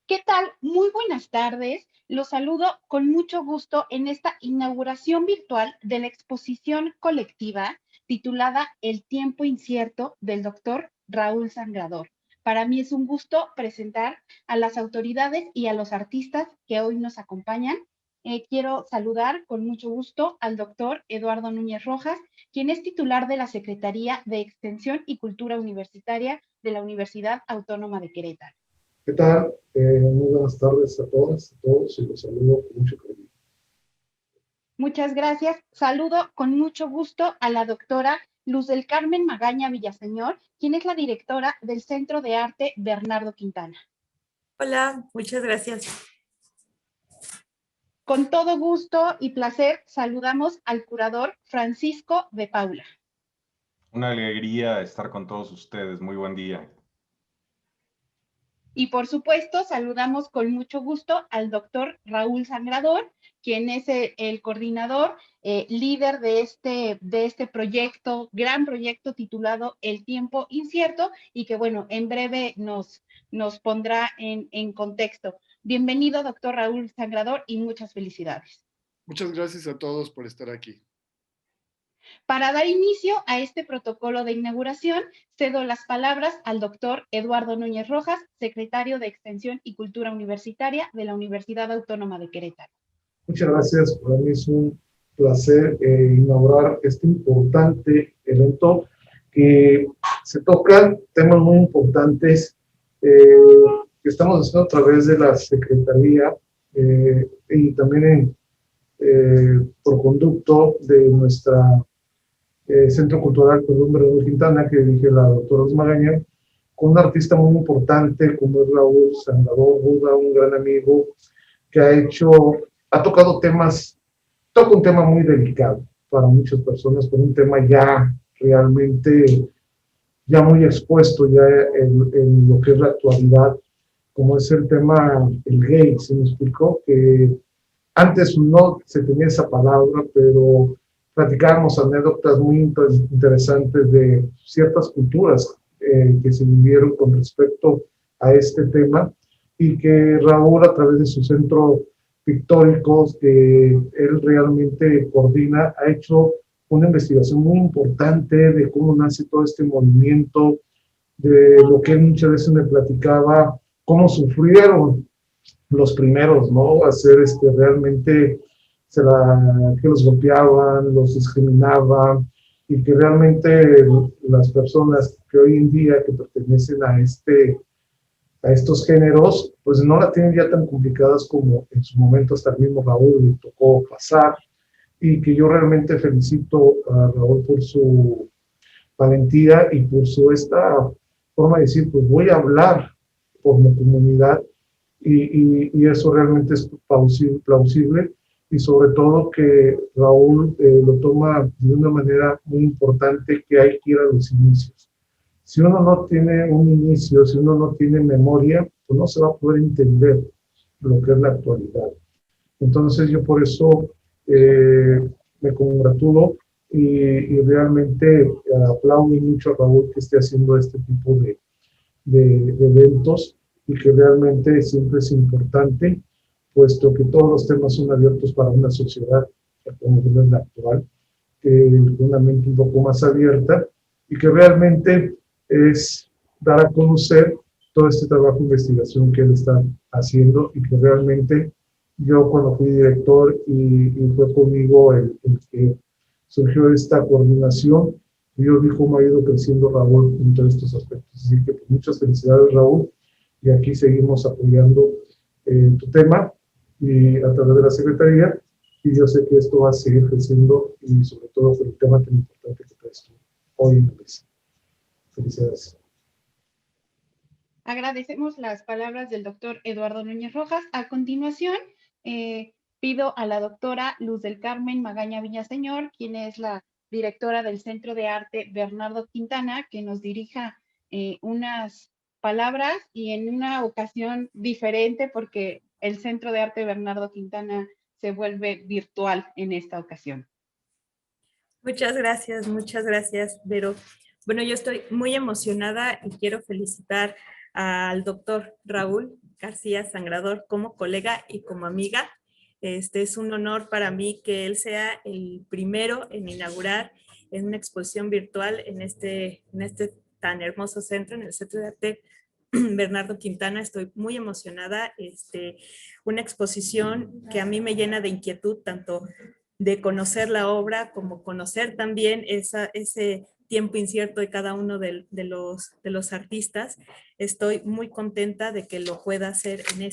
¿Qué tal? Muy buenas tardes. Los saludo con mucho gusto en esta inauguración virtual de la exposición colectiva titulada El tiempo incierto del doctor Raúl Sangrador. Para mí es un gusto presentar a las autoridades y a los artistas que hoy nos acompañan. Quiero saludar con mucho gusto al doctor Eduardo Núñez Rojas, quien es titular de la Secretaría de Extensión y Cultura Universitaria de la Universidad Autónoma de Querétaro. ¿Qué tal? Muy buenas tardes a todas, a todos y los saludo con mucho cariño. Muchas gracias. Saludo con mucho gusto a la doctora Luz del Carmen Magaña Villaseñor, quien es la directora del Centro de Arte Bernardo Quintana. Hola, muchas gracias. Con todo gusto y placer saludamos al curador Francisco de Paula. Una alegría estar con todos ustedes. Muy buen día. Y por supuesto, saludamos con mucho gusto al doctor Raúl Sangrador, quien es el coordinador, líder de este proyecto, gran proyecto titulado El tiempo incierto, y que bueno, en breve nos pondrá en contexto. Bienvenido, doctor Raúl Sangrador, y muchas felicidades. Muchas gracias a todos por estar aquí. Para dar inicio a este protocolo de inauguración, cedo las palabras al doctor Eduardo Núñez Rojas, secretario de Extensión y Cultura Universitaria de la Universidad Autónoma de Querétaro. Muchas gracias. Para mí es un placer inaugurar este importante evento que se tocan temas muy importantes que estamos haciendo a través de la Secretaría y también por conducto de nuestra Centro Cultural Bernardo Quintana, que dirige la doctora Luz Magaña, con un artista muy importante como es Raúl Sangrador, un gran amigo que ha tocado toca un tema muy delicado para muchas personas, con un tema ya realmente ya muy expuesto ya en lo que es la actualidad, como es el tema el gay. Se me explicó que antes no se tenía esa palabra, pero platicábamos anécdotas muy interesantes de ciertas culturas que se vivieron con respecto a este tema, y que Raúl, a través de su centro pictóricos que él realmente coordina, ha hecho una investigación muy importante de cómo nace todo este movimiento, de lo que él muchas veces me platicaba, cómo sufrieron los primeros, ¿no? Hacer realmente que los golpeaban, los discriminaban, y que realmente las personas que hoy en día que pertenecen a estos géneros, pues no la tienen ya tan complicadas como en su momento hasta el mismo Raúl le tocó pasar, y que yo realmente felicito a Raúl por su valentía y por esta forma de decir, pues voy a hablar por mi comunidad, y eso realmente es plausible, y sobre todo que Raúl lo toma de una manera muy importante, que hay que ir a los inicios. Si uno no tiene un inicio, si uno no tiene memoria, pues no se va a poder entender lo que es la actualidad. Entonces yo por eso me congratulo y realmente aplaudo mucho a Raúl que esté haciendo este tipo de eventos, y que realmente siempre es importante, puesto que todos los temas son abiertos para una sociedad como es la actual, una mente un poco más abierta, y que realmente es dar a conocer todo este trabajo de investigación que él está haciendo, y que realmente yo, cuando fui director y fue conmigo el que surgió esta coordinación, yo vi cómo ha ido creciendo Raúl en todos estos aspectos. Así que pues, muchas felicidades, Raúl, y aquí seguimos apoyando tu tema y a través de la Secretaría, y yo sé que esto va a seguir creciendo, y sobre todo por el tema tan importante que traes tú hoy en la mesa. Felicidades. Agradecemos las palabras del doctor Eduardo Núñez Rojas. A continuación, pido a la doctora Luz del Carmen Magaña Villaseñor, quien es la directora del Centro de Arte Bernardo Quintana, que nos dirija unas palabras, y en una ocasión diferente, porque el Centro de Arte Bernardo Quintana se vuelve virtual en esta ocasión. Muchas gracias, Vero. Bueno, yo estoy muy emocionada y quiero felicitar al doctor Raúl García Sangrador como colega y como amiga. Es un honor para mí que él sea el primero en inaugurar en una exposición virtual en este tan hermoso centro, en el Centro de Arte Bernardo Quintana. Estoy muy emocionada. Una exposición que a mí me llena de inquietud, tanto de conocer la obra como conocer también ese tiempo incierto de cada uno de los artistas. Estoy muy contenta de que lo pueda hacer en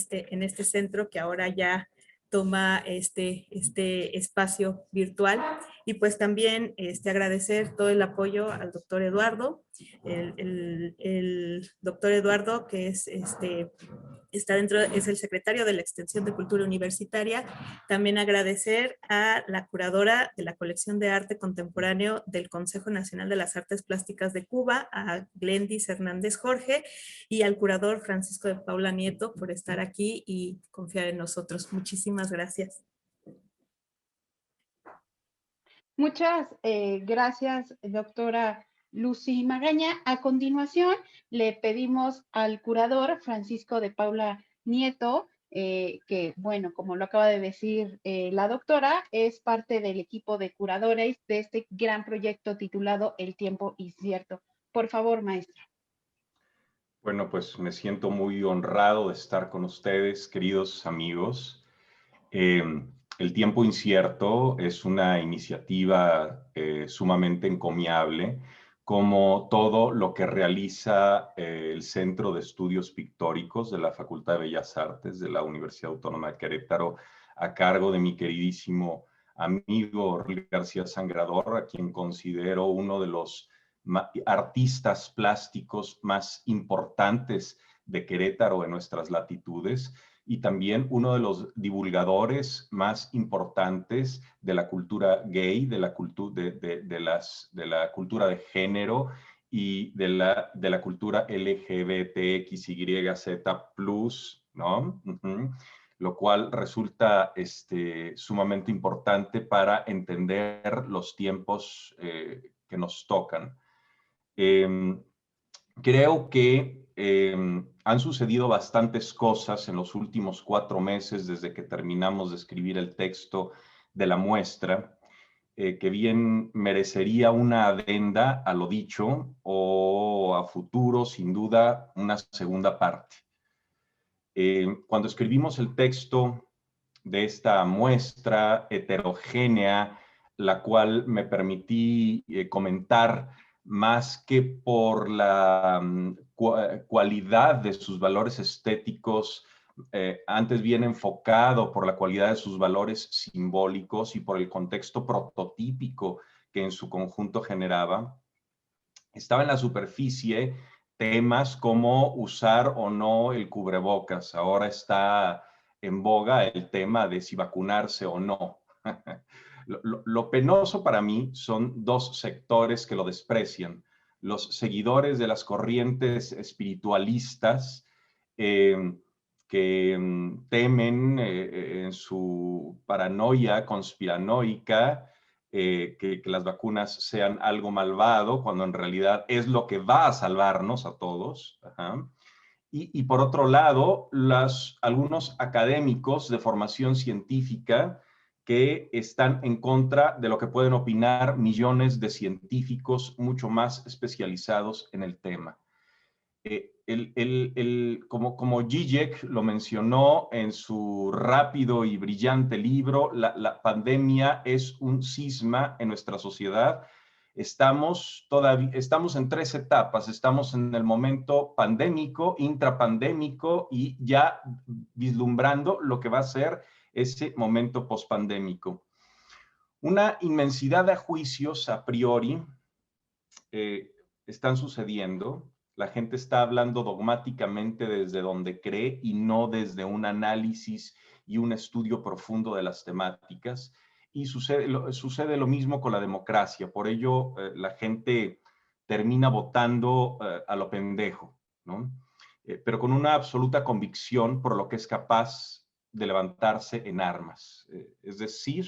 este centro que ahora ya toma este espacio virtual. Y pues también agradecer todo el apoyo al doctor Eduardo, el doctor Eduardo, que es es el secretario de la Extensión de Cultura Universitaria. También agradecer a la curadora de la colección de arte contemporáneo del Consejo Nacional de las Artes Plásticas de Cuba, a Glendis Hernández Jorge, y al curador Francisco de Paula Nieto por estar aquí y confiar en nosotros. Muchísimas gracias. Muchas gracias, doctora Lucy Magaña. A continuación, le pedimos al curador Francisco de Paula Nieto, que, bueno, como lo acaba de decir la doctora, es parte del equipo de curadores de este gran proyecto titulado El tiempo incierto. Por favor, maestra. Bueno, pues me siento muy honrado de estar con ustedes, queridos amigos. El tiempo incierto es una iniciativa sumamente encomiable, como todo lo que realiza el Centro de Estudios Pictóricos de la Facultad de Bellas Artes de la Universidad Autónoma de Querétaro, a cargo de mi queridísimo amigo Ril García Sangrador, a quien considero uno de los artistas plásticos más importantes de Querétaro en nuestras latitudes, y también uno de los divulgadores más importantes de la cultura gay, de la cultura de género y de la cultura LGBTXYZ+, ¿no? Lo cual resulta sumamente importante para entender los tiempos que nos tocan. Creo que han sucedido bastantes cosas en los últimos 4 meses desde que terminamos de escribir el texto de la muestra, que bien merecería una adenda a lo dicho o a futuro, sin duda, una segunda parte. Cuando escribimos el texto de esta muestra heterogénea, la cual me permití comentar más que por la cualidad de sus valores estéticos, antes bien enfocado por la cualidad de sus valores simbólicos y por el contexto prototípico que en su conjunto generaba. Estaba en la superficie temas como usar o no el cubrebocas. Ahora está en boga el tema de si vacunarse o no. Lo penoso para mí son dos sectores que lo desprecian. Los seguidores de las corrientes espiritualistas que temen en su paranoia conspiranoica que las vacunas sean algo malvado, cuando en realidad es lo que va a salvarnos a todos. Ajá. Y por otro lado, algunos académicos de formación científica que están en contra de lo que pueden opinar millones de científicos mucho más especializados en el tema. Como Zizek lo mencionó en su rápido y brillante libro, la pandemia es un cisma en nuestra sociedad. Estamos en 3 etapas. Estamos en el momento pandémico, intrapandémico y ya vislumbrando lo que va a ser ese momento pospandémico. Una inmensidad de juicios a priori están sucediendo. La gente está hablando dogmáticamente desde donde cree y no desde un análisis y un estudio profundo de las temáticas. Y sucede lo mismo con la democracia. Por ello, la gente termina votando a lo pendejo, ¿no? Pero con una absoluta convicción por lo que es capaz de levantarse en armas. Es decir,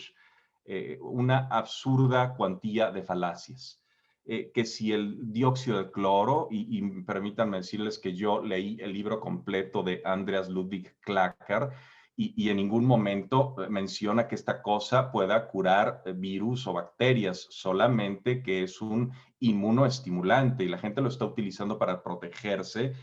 una absurda cuantía de falacias. que si el dióxido de cloro, y permítanme decirles que yo leí el libro completo de Andreas Ludwig Klacker, y en ningún momento menciona que esta cosa pueda curar virus o bacterias, solamente que es un inmunoestimulante y la gente lo está utilizando para protegerse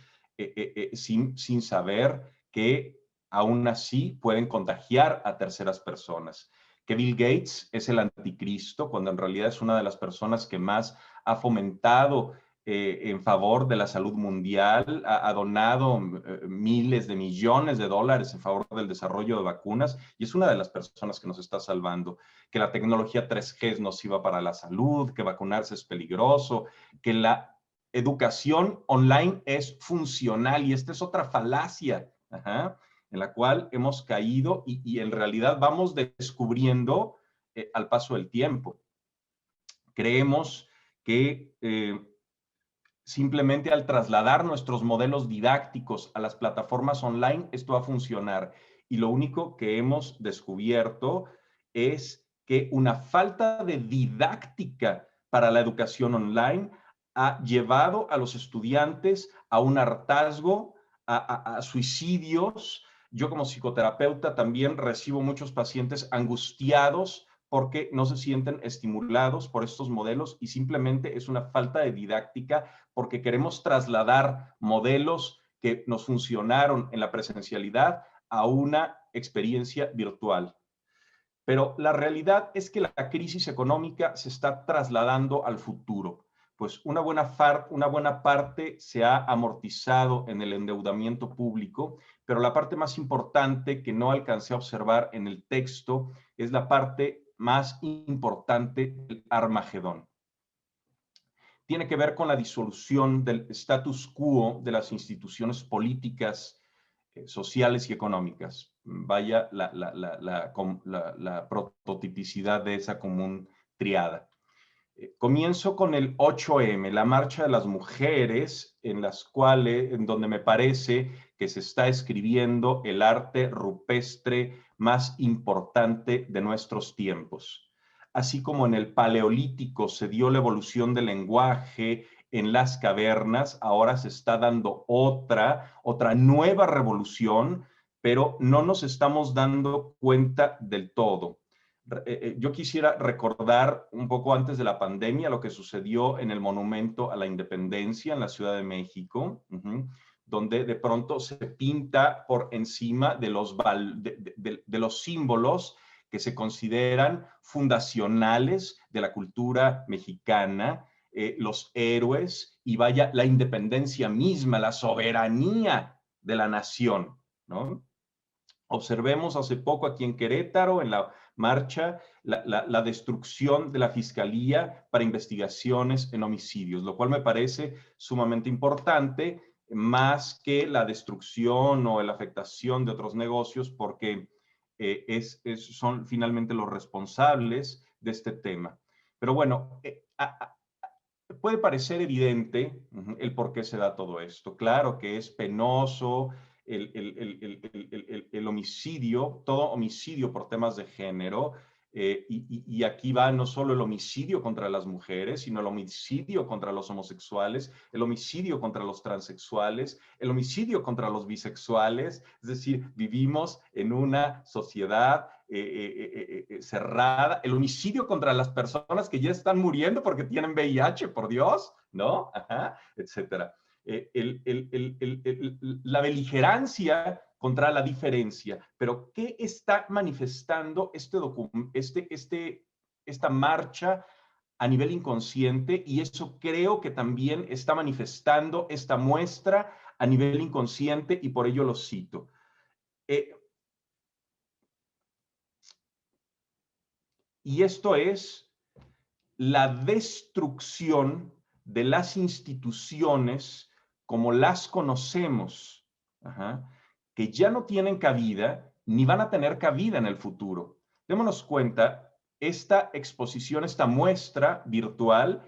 sin saber que aún así pueden contagiar a terceras personas. Que Bill Gates es el anticristo, cuando en realidad es una de las personas que más ha fomentado en favor de la salud mundial, ha donado miles de millones de dólares en favor del desarrollo de vacunas y es una de las personas que nos está salvando. Que la tecnología 3G es nociva para la salud, que vacunarse es peligroso, que la educación online es funcional y esta es otra falacia en la cual hemos caído y en realidad vamos descubriendo al paso del tiempo. Creemos que simplemente al trasladar nuestros modelos didácticos a las plataformas online, esto va a funcionar. Y lo único que hemos descubierto es que una falta de didáctica para la educación online ha llevado a los estudiantes a un hartazgo, a suicidios. Yo como psicoterapeuta también recibo muchos pacientes angustiados porque no se sienten estimulados por estos modelos y simplemente es una falta de didáctica porque queremos trasladar modelos que nos funcionaron en la presencialidad a una experiencia virtual. Pero la realidad es que la crisis económica se está trasladando al futuro, pues una buena parte se ha amortizado en el endeudamiento público, pero la parte más importante que no alcancé a observar en el texto es la parte más importante del Armagedón. Tiene que ver con la disolución del status quo de las instituciones políticas, sociales y económicas. Vaya la prototipicidad de esa común triada. Comienzo con el 8M, la marcha de las mujeres, en donde me parece que se está escribiendo el arte rupestre más importante de nuestros tiempos. Así como en el Paleolítico se dio la evolución del lenguaje en las cavernas, ahora se está dando otra nueva revolución, pero no nos estamos dando cuenta del todo. Yo quisiera recordar un poco antes de la pandemia lo que sucedió en el Monumento a la Independencia en la Ciudad de México, donde de pronto se pinta por encima de los símbolos que se consideran fundacionales de la cultura mexicana, los héroes y vaya la independencia misma, la soberanía de la nación, ¿no? Observemos hace poco aquí en Querétaro, en la marcha, la destrucción de la Fiscalía para investigaciones en homicidios, lo cual me parece sumamente importante, más que la destrucción o la afectación de otros negocios, porque son finalmente los responsables de este tema. Pero bueno, puede parecer evidente el por qué se da todo esto. Claro que es penoso el homicidio, todo homicidio por temas de género, y aquí va no solo el homicidio contra las mujeres, sino el homicidio contra los homosexuales, el homicidio contra los transexuales, el homicidio contra los bisexuales. Es decir, vivimos en una sociedad cerrada, el homicidio contra las personas que ya están muriendo porque tienen VIH, por Dios, ¿no? Ajá, etcétera. La beligerancia contra la diferencia. Pero ¿qué está manifestando esta marcha a nivel inconsciente? Y eso creo que también está manifestando esta muestra a nivel inconsciente y por ello lo cito. Y esto es la destrucción de las instituciones como las conocemos, que ya no tienen cabida ni van a tener cabida en el futuro. Démonos cuenta, esta exposición, esta muestra virtual,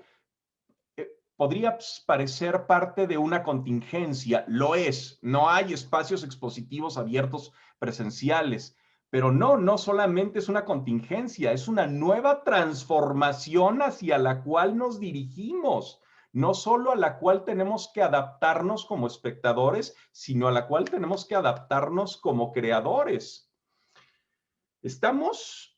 podría parecer parte de una contingencia, lo es, no hay espacios expositivos abiertos presenciales, Pero no solamente es una contingencia, es una nueva transformación hacia la cual nos dirigimos, no solo a la cual tenemos que adaptarnos como espectadores, sino a la cual tenemos que adaptarnos como creadores. Estamos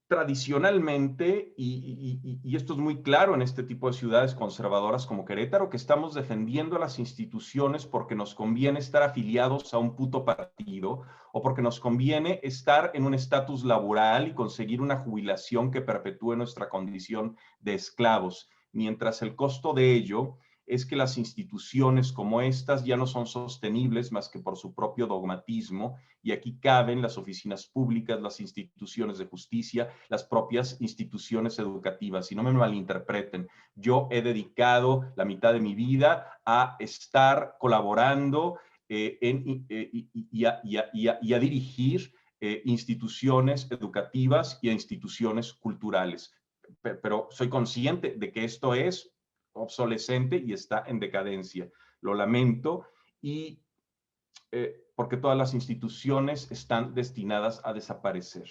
tradicionalmente, y esto es muy claro en este tipo de ciudades conservadoras como Querétaro, que estamos defendiendo a las instituciones porque nos conviene estar afiliados a un puto partido o porque nos conviene estar en un estatus laboral y conseguir una jubilación que perpetúe nuestra condición de esclavos, mientras el costo de ello es que las instituciones como estas ya no son sostenibles más que por su propio dogmatismo, y aquí caben las oficinas públicas, las instituciones de justicia, las propias instituciones educativas. Y no me malinterpreten, yo he dedicado la mitad de mi vida a estar colaborando y a dirigir instituciones educativas y a instituciones culturales. Pero soy consciente de que esto es obsolescente y está en decadencia. Lo lamento, y porque todas las instituciones están destinadas a desaparecer.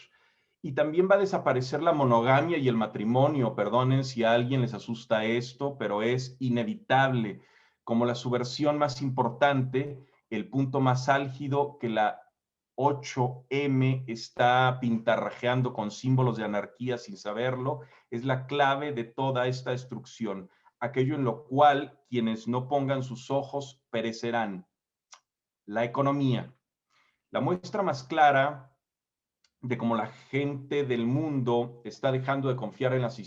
Y también va a desaparecer la monogamia y el matrimonio. Perdonen si a alguien les asusta esto, pero es inevitable. Como la subversión más importante, el punto más álgido que la 8M está pintarrajeando con símbolos de anarquía sin saberlo, es la clave de toda esta destrucción. Aquello en lo cual quienes no pongan sus ojos perecerán. La economía. La muestra más clara de cómo la gente del mundo está dejando de confiar en las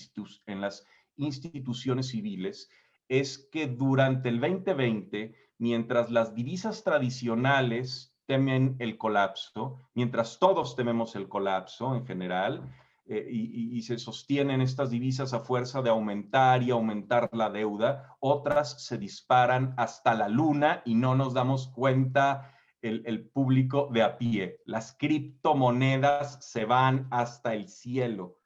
instituciones civiles es que durante el 2020, mientras las divisas tradicionales temen el colapso, mientras todos tememos el colapso en general, y se sostienen estas divisas a fuerza de aumentar y aumentar la deuda, otras se disparan hasta la luna y no nos damos cuenta el público de a pie. Las criptomonedas se van hasta el cielo.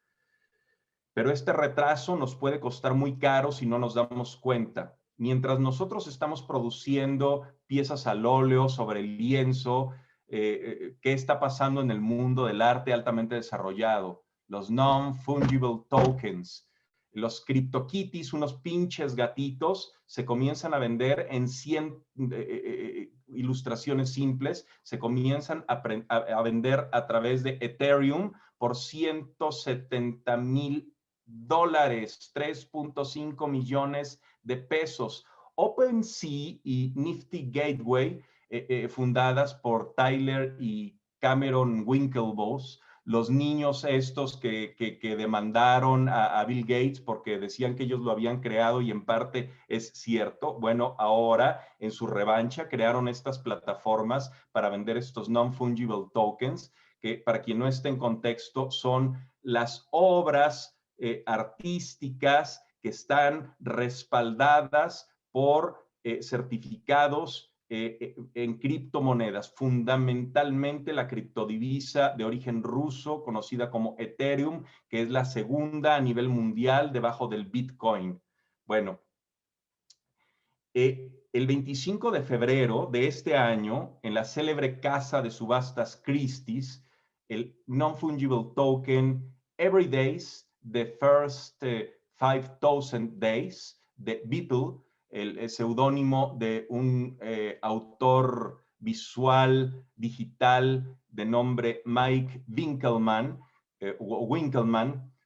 Pero este retraso nos puede costar muy caro si no nos damos cuenta. Mientras nosotros estamos produciendo piezas al óleo sobre el lienzo, ¿qué está pasando en el mundo del arte altamente desarrollado? Los non-fungible tokens. Los CryptoKitties, unos pinches gatitos, se comienzan a vender en 100 ilustraciones simples, se comienzan a vender a través de Ethereum por $170,000, 3.5 millones de pesos. OpenSea y Nifty Gateway, fundadas por Tyler y Cameron Winklevoss, los niños estos que demandaron a Bill Gates porque decían que ellos lo habían creado, y en parte es cierto. Bueno, ahora en su revancha crearon estas plataformas para vender estos non-fungible tokens, que para quien no esté en contexto son las obras artísticas que están respaldadas por certificados en criptomonedas, fundamentalmente la criptodivisa de origen ruso conocida como Ethereum, que es la segunda a nivel mundial debajo del Bitcoin. Bueno, el 25 de febrero de este año, en la célebre casa de subastas Christie's, el non-fungible token Everydays, The First 5,000 Days, de Beeple, el seudónimo de un autor visual digital de nombre Mike Winkelmann,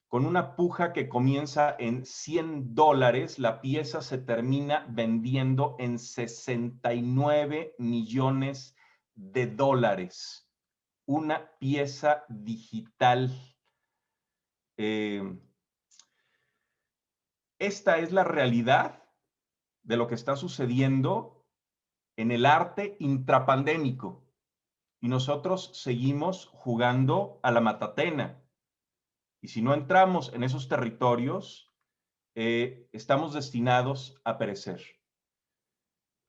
con una puja que comienza en $100, la pieza se termina vendiendo en 69 millones de dólares. Una pieza digital. Esta es la realidad de lo que está sucediendo en el arte intrapandémico. Y nosotros seguimos jugando a la matatena. Y si no entramos en esos territorios, estamos destinados a perecer.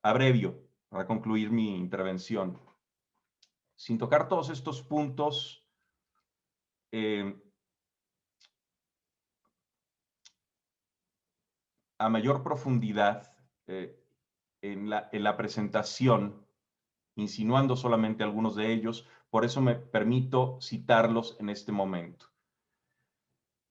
Abrevio, para concluir mi intervención. Sin tocar todos estos puntos, a mayor profundidad en la presentación, insinuando solamente algunos de ellos, por eso me permito citarlos en este momento.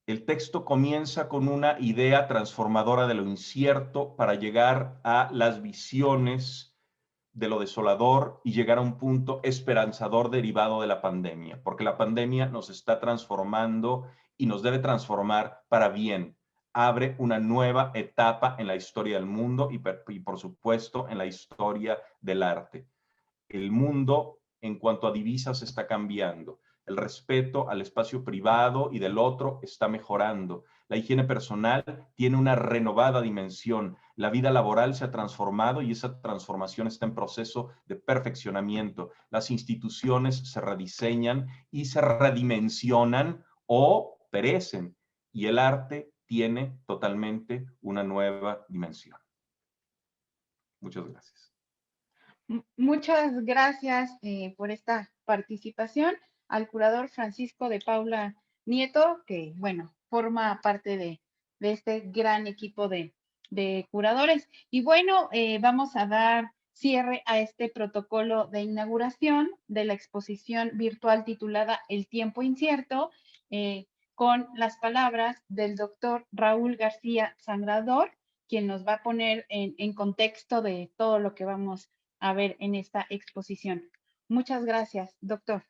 El texto comienza con una idea transformadora de lo incierto para llegar a las visiones de lo desolador y llegar a un punto esperanzador derivado de la pandemia, porque la pandemia nos está transformando y nos debe transformar para bien. Abre una nueva etapa en la historia del mundo y por supuesto en la historia del arte. El mundo en cuanto a divisas está cambiando. El respeto al espacio privado y del otro está mejorando. La higiene personal tiene una renovada dimensión. La vida laboral se ha transformado y esa transformación está en proceso de perfeccionamiento. Las instituciones se rediseñan y se redimensionan o perecen. Y el arte tiene totalmente una nueva dimensión. Muchas gracias. Muchas gracias por esta participación al curador Francisco de Paula Nieto, que, bueno, forma parte de este gran equipo de curadores. Y bueno, vamos a dar cierre a este protocolo de inauguración de la exposición virtual titulada El tiempo incierto, con las palabras del doctor Raúl García Sangrador, quien nos va a poner en contexto de todo lo que vamos a ver en esta exposición. Muchas gracias, doctor.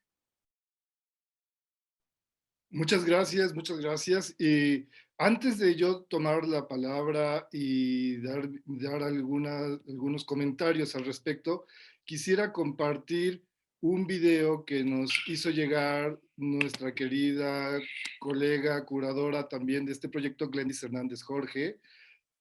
Muchas gracias, muchas gracias. Y antes de yo tomar la palabra y dar algunos comentarios al respecto, quisiera compartir un video que nos hizo llegar nuestra querida colega curadora también de este proyecto, Glendis Hernández Jorge,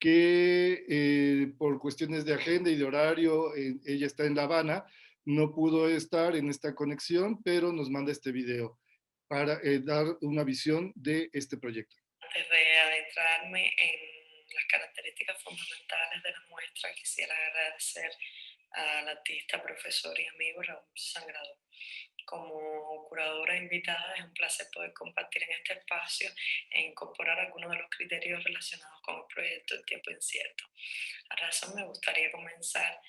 que por cuestiones de agenda y de horario, ella está en La Habana, no pudo estar en esta conexión, pero nos manda este video para dar una visión de este proyecto. Antes de adentrarme en las características fundamentales de la muestra, quisiera agradecer al artista, profesor y amigo Raúl Sangrador. Como curadora invitada, es un placer poder compartir en este espacio e incorporar algunos de los criterios relacionados con el proyecto El tiempo incierto. A razón, me gustaría comenzar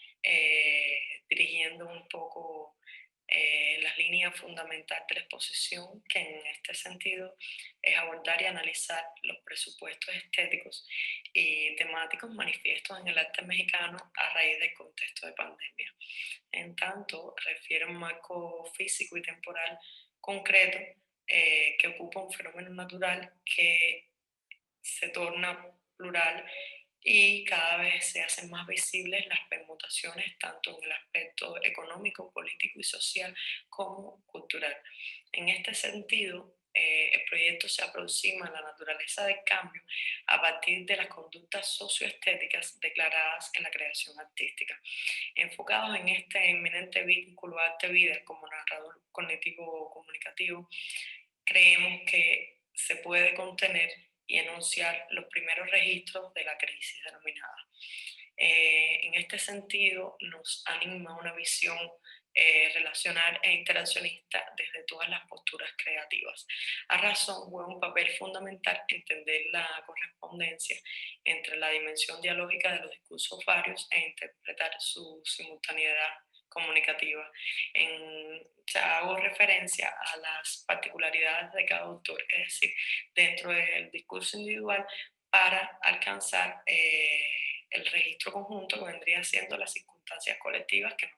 dirigiendo un poco las líneas fundamentales de la exposición, que en este sentido es abordar y analizar los presupuestos estéticos y temáticos manifiestos en el arte mexicano a raíz del contexto de pandemia. En tanto, refiere a un marco físico y temporal concreto que ocupa un fenómeno natural que se torna plural y cada vez se hacen más visibles las permutaciones tanto en el aspecto económico, político y social como cultural. En este sentido, el proyecto se aproxima a la naturaleza del cambio a partir de las conductas socioestéticas declaradas en la creación artística. Enfocados en este inminente vínculo arte-vida como narrador cognitivo-comunicativo, creemos que se puede contener y enunciar los primeros registros de la crisis denominada. En este sentido, nos anima una visión relacional e interaccionista desde todas las posturas creativas. A razón, juega un papel fundamental entender la correspondencia entre la dimensión dialógica de los discursos varios e interpretar su simultaneidad comunicativa. Hago referencia a las particularidades de cada autor, es decir, dentro del discurso individual para alcanzar el registro conjunto que vendría siendo las circunstancias colectivas, que no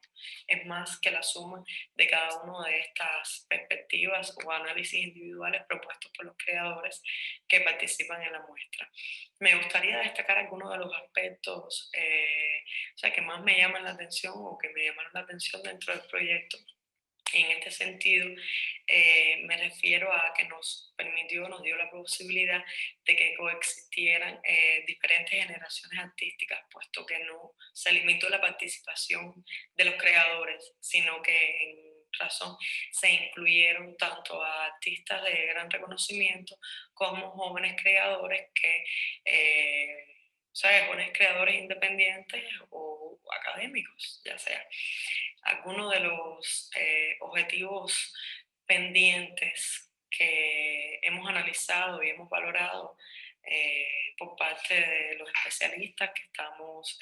es más que la suma de cada una de estas perspectivas o análisis individuales propuestos por los creadores que participan en la muestra. Me gustaría destacar algunos de los aspectos que más me llaman la atención o que me llamaron la atención dentro del proyecto. En este sentido, me refiero a que nos dio la posibilidad de que coexistieran diferentes generaciones artísticas, puesto que no se limitó la participación de los creadores, sino que en razón se incluyeron tanto a artistas de gran reconocimiento como jóvenes creadores jóvenes creadores independientes o académicos, ya sea. Algunos de los objetivos pendientes que hemos analizado y hemos valorado por parte de los especialistas que estamos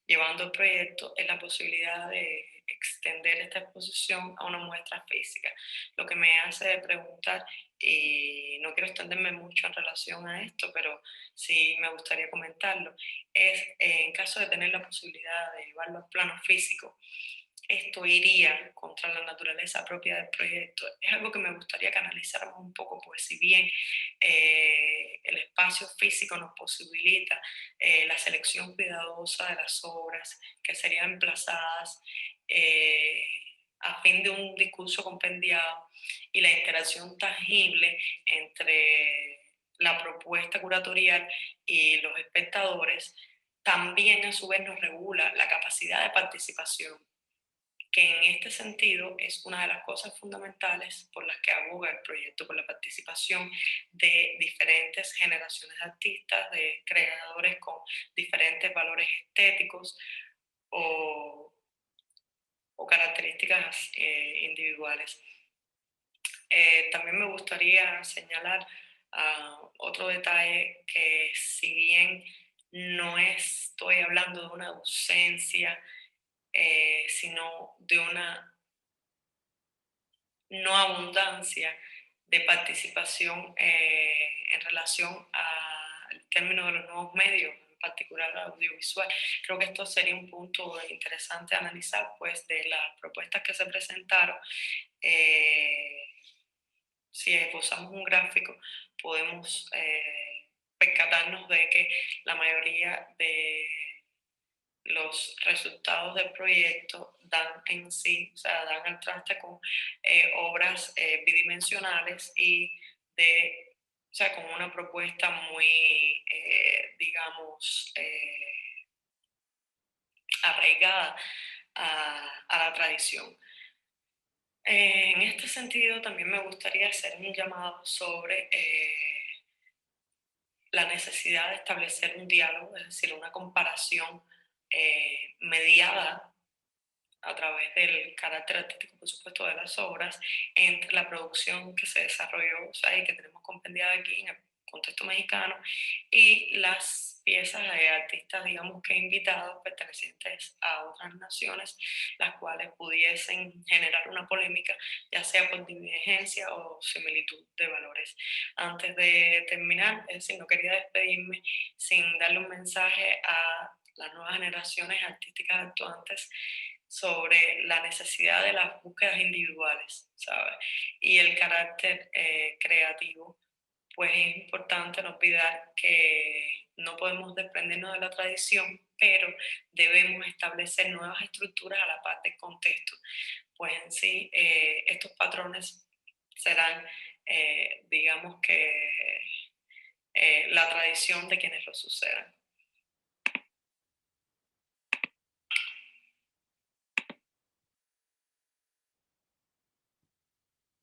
llevando el proyecto es la posibilidad de extender esta exposición a una muestra física. Lo que me hace preguntar, y no quiero extenderme mucho en relación a esto, pero sí me gustaría comentarlo, es en caso de tener la posibilidad de llevarlo al plano físico, esto iría contra la naturaleza propia del proyecto. Es algo que me gustaría que analizáramos un poco, pues si bien el espacio físico nos posibilita la selección cuidadosa de las obras que serían emplazadas a fin de un discurso compendiado y la interacción tangible entre la propuesta curatorial y los espectadores, también a su vez nos regula la capacidad de participación, que en este sentido es una de las cosas fundamentales por las que aboga el proyecto, por la participación de diferentes generaciones de artistas, de creadores con diferentes valores estéticos o, o características individuales. También me gustaría señalar otro detalle, que si bien no estoy hablando de una ausencia, sino de una no abundancia de participación en relación al término de los nuevos medios, en particular audiovisual. Creo que esto sería un punto interesante a analizar, pues de las propuestas que se presentaron. Si esbozamos un gráfico, podemos percatarnos de que la mayoría de los resultados del proyecto dan en sí, o sea, dan al traste con obras bidimensionales y o sea, con una propuesta muy, digamos, arraigada a la tradición. En este sentido, también me gustaría hacer un llamado sobre la necesidad de establecer un diálogo, es decir, una comparación mediada a través del carácter artístico, por supuesto, de las obras, entre la producción que se desarrolló, o sea, y que tenemos compendiada aquí en el contexto mexicano, y las piezas de artistas, digamos que invitados, pertenecientes a otras naciones, las cuales pudiesen generar una polémica, ya sea por divergencia o similitud de valores. Antes de terminar, es decir, no quería despedirme sin darle un mensaje a las nuevas generaciones artísticas actuantes sobre la necesidad de las búsquedas individuales, ¿sabes? Y el carácter creativo, pues es importante no olvidar que no podemos desprendernos de la tradición, pero debemos establecer nuevas estructuras a la par del contexto, pues en sí estos patrones serán, digamos que, la tradición de quienes lo sucedan.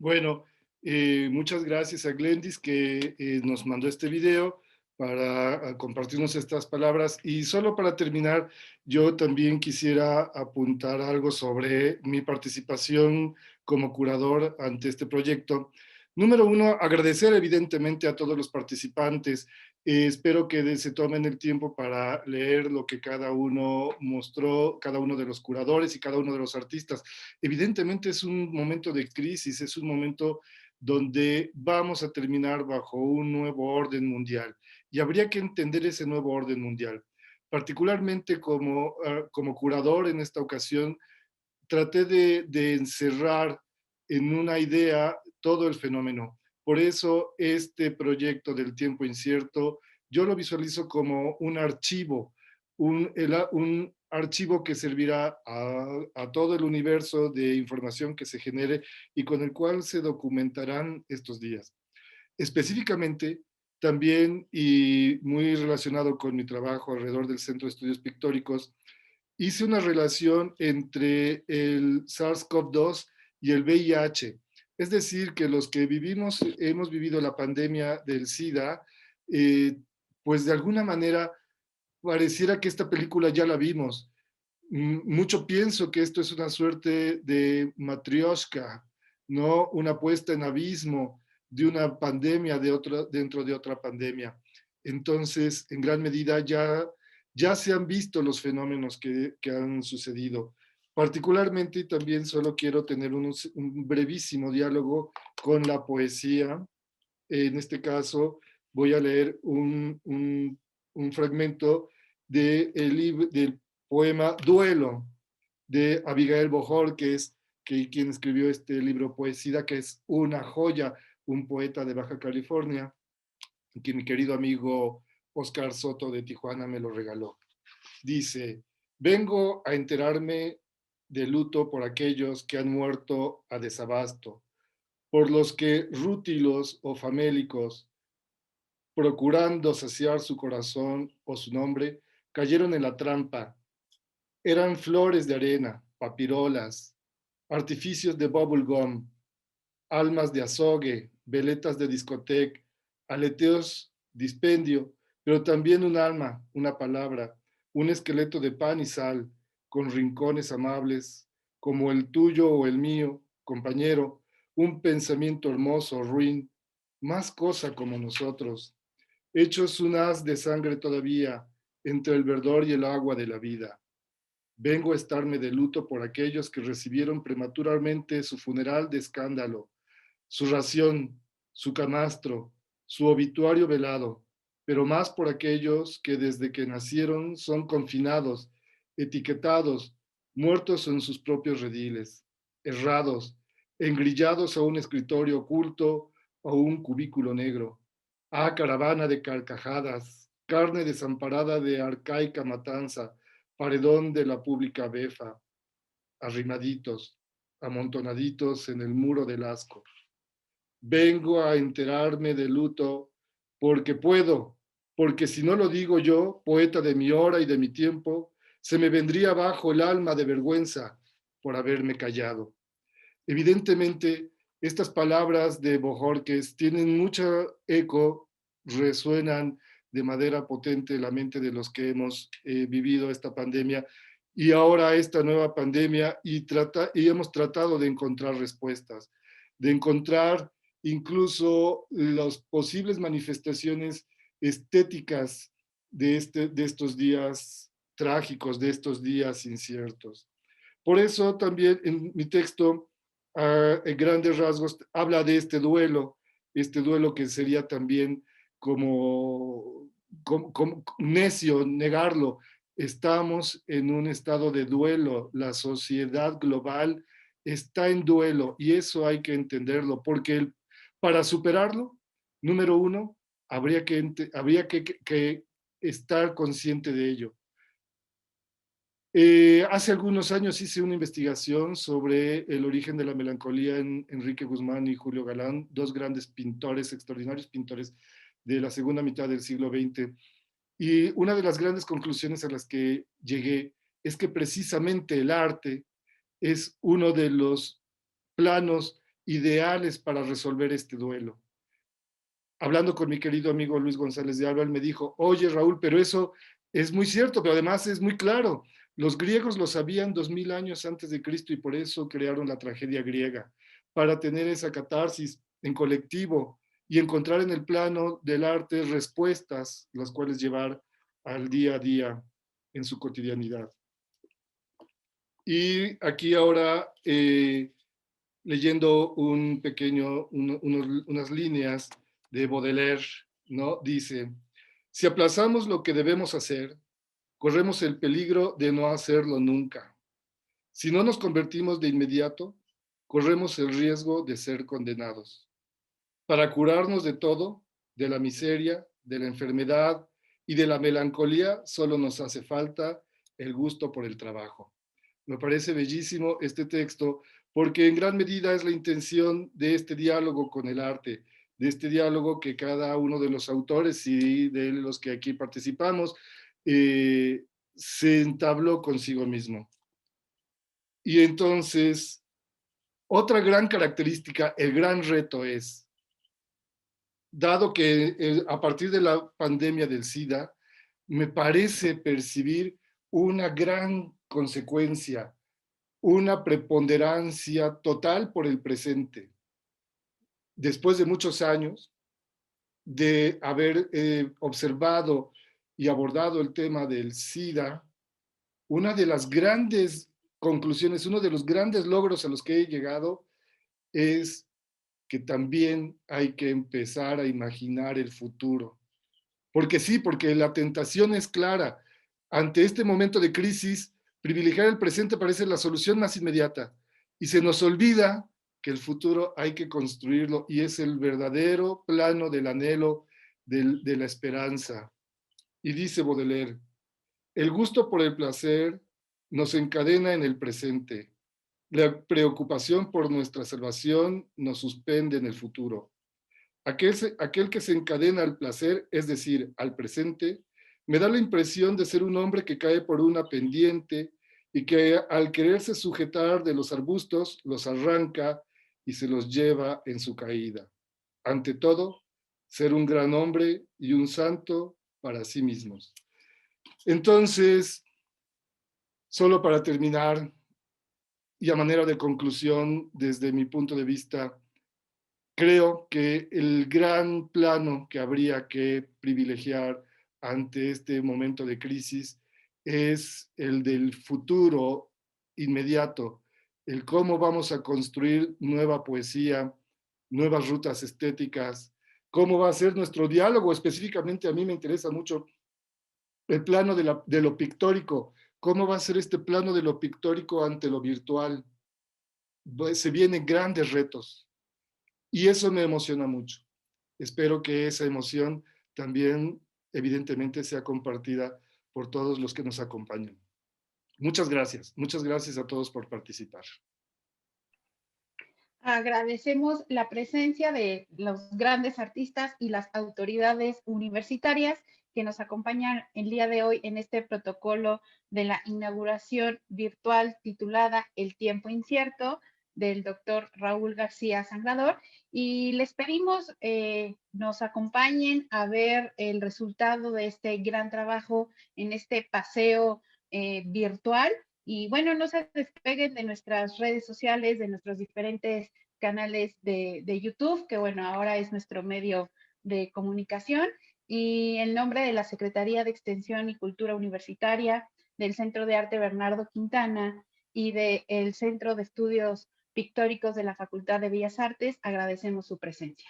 Bueno, muchas gracias a Glendis que nos mandó este video para compartirnos estas palabras. Y solo para terminar, yo también quisiera apuntar algo sobre mi participación como curador ante este proyecto. Número uno, agradecer evidentemente a todos los participantes. Espero que se tomen el tiempo para leer lo que cada uno mostró, cada uno de los curadores y cada uno de los artistas. Evidentemente es un momento de crisis, es un momento donde vamos a terminar bajo un nuevo orden mundial y habría que entender ese nuevo orden mundial. Particularmente como curador en esta ocasión, traté de encerrar en una idea todo el fenómeno. Por eso este proyecto del tiempo incierto, yo lo visualizo como un archivo, un archivo que servirá a todo el universo de información que se genere y con el cual se documentarán estos días. Específicamente, también y muy relacionado con mi trabajo alrededor del Centro de Estudios Pictóricos, hice una relación entre el SARS-CoV-2 y el VIH. Es decir, que los que hemos vivido la pandemia del SIDA, pues de alguna manera pareciera que esta película ya la vimos. Mucho pienso que esto es una suerte de matrioshka, ¿no? Una puesta en abismo de una pandemia dentro de otra pandemia. Entonces, en gran medida ya Ya se han visto los fenómenos que han sucedido. Particularmente, y también solo quiero tener un brevísimo diálogo con la poesía. En este caso, voy a leer un fragmento del poema Duelo, de Abigail Bohol, quien escribió este libro Poesía, que es una joya, un poeta de Baja California, que mi querido amigo Oscar Soto de Tijuana me lo regaló. Dice: vengo a enterarme de luto por aquellos que han muerto a desabasto, por los que rútilos o famélicos, procurando saciar su corazón o su nombre, cayeron en la trampa. Eran flores de arena, papirolas, artificios de bubblegum, almas de azogue, veletas de discoteca, aleteos, dispendio, pero también un alma, una palabra, un esqueleto de pan y sal, con rincones amables, como el tuyo o el mío, compañero, un pensamiento hermoso, ruin, más cosa como nosotros, hechos un haz de sangre todavía, entre el verdor y el agua de la vida. Vengo a estarme de luto por aquellos que recibieron prematuramente su funeral de escándalo, su ración, su canastro, su obituario velado, pero más por aquellos que desde que nacieron son confinados, etiquetados, muertos en sus propios rediles, errados, engrillados a un escritorio oculto o un cubículo negro. Ah, caravana de carcajadas, carne desamparada de arcaica matanza, paredón de la pública befa, arrimaditos, amontonaditos en el muro del asco. Vengo a enterarme de luto porque puedo, porque si no lo digo yo, poeta de mi hora y de mi tiempo, se me vendría abajo el alma de vergüenza por haberme callado. Evidentemente, estas palabras de Bojorquez tienen mucho eco, resuenan de manera potente en la mente de los que hemos vivido esta pandemia y ahora esta nueva pandemia y hemos tratado de encontrar respuestas, de encontrar incluso las posibles manifestaciones estéticas de estos días trágicos, de estos días inciertos. Por eso también en mi texto, en grandes rasgos, habla de este duelo que sería también como necio negarlo. Estamos en un estado de duelo, la sociedad global está en duelo y eso hay que entenderlo, porque para superarlo, número uno, habría que estar consciente de ello. Hace algunos años hice una investigación sobre el origen de la melancolía en Enrique Guzmán y Julio Galán, dos grandes pintores, extraordinarios pintores de la segunda mitad del siglo XX. Y una de las grandes conclusiones a las que llegué es que precisamente el arte es uno de los planos ideales para resolver este duelo. Hablando con mi querido amigo Luis González de Alba, él me dijo: oye Raúl, pero eso es muy cierto, pero además es muy claro. Los griegos lo sabían 2000 años antes de Cristo y por eso crearon la tragedia griega, para tener esa catarsis en colectivo y encontrar en el plano del arte respuestas, las cuales llevar al día a día en su cotidianidad. Y aquí ahora, leyendo unas líneas de Baudelaire, ¿no? Dice: si aplazamos lo que debemos hacer, corremos el peligro de no hacerlo nunca. Si no nos convertimos de inmediato, corremos el riesgo de ser condenados. Para curarnos de todo, de la miseria, de la enfermedad y de la melancolía, solo nos hace falta el gusto por el trabajo. Me parece bellísimo este texto porque en gran medida es la intención de este diálogo con el arte, de este diálogo que cada uno de los autores y de los que aquí participamos se entabló consigo mismo. Y entonces, otra gran característica, el gran reto es, dado que a partir de la pandemia del SIDA, me parece percibir una gran consecuencia, una preponderancia total por el presente. Después de muchos años de haber observado y abordado el tema del SIDA, una de las grandes conclusiones, uno de los grandes logros a los que he llegado es que también hay que empezar a imaginar el futuro. Porque sí, porque la tentación es clara. Ante este momento de crisis, privilegiar el presente parece la solución más inmediata. Y se nos olvida que el futuro hay que construirlo y es el verdadero plano del anhelo, de la esperanza. Y dice Baudelaire, el gusto por el placer nos encadena en el presente. La preocupación por nuestra salvación nos suspende en el futuro. Aquel que se encadena al placer, es decir, al presente, me da la impresión de ser un hombre que cae por una pendiente y que al quererse sujetar de los arbustos, los arranca y se los lleva en su caída. Ante todo, ser un gran hombre y un santo para sí mismos. Entonces, solo para terminar, y a manera de conclusión, desde mi punto de vista, creo que el gran plano que habría que privilegiar ante este momento de crisis es el del futuro inmediato, el cómo vamos a construir nueva poesía, nuevas rutas estéticas, cómo va a ser nuestro diálogo. Específicamente a mí me interesa mucho el plano de lo pictórico, cómo va a ser este plano de lo pictórico ante lo virtual. Se vienen grandes retos. Y eso me emociona mucho. Espero que esa emoción también, evidentemente, sea compartida por todos los que nos acompañan. Muchas gracias a todos por participar. Agradecemos la presencia de los grandes artistas y las autoridades universitarias que nos acompañan el día de hoy en este protocolo de la inauguración virtual titulada El tiempo incierto del doctor Raúl García Sangrador, y les pedimos nos acompañen a ver el resultado de este gran trabajo en este paseo virtual. Y bueno, no se despeguen de nuestras redes sociales, de nuestros diferentes canales de YouTube, que bueno, ahora es nuestro medio de comunicación. Y en nombre de la Secretaría de Extensión y Cultura Universitaria, del Centro de Arte Bernardo Quintana y del Centro de Estudios Pictóricos de la Facultad de Bellas Artes, agradecemos su presencia.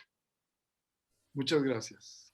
Muchas gracias.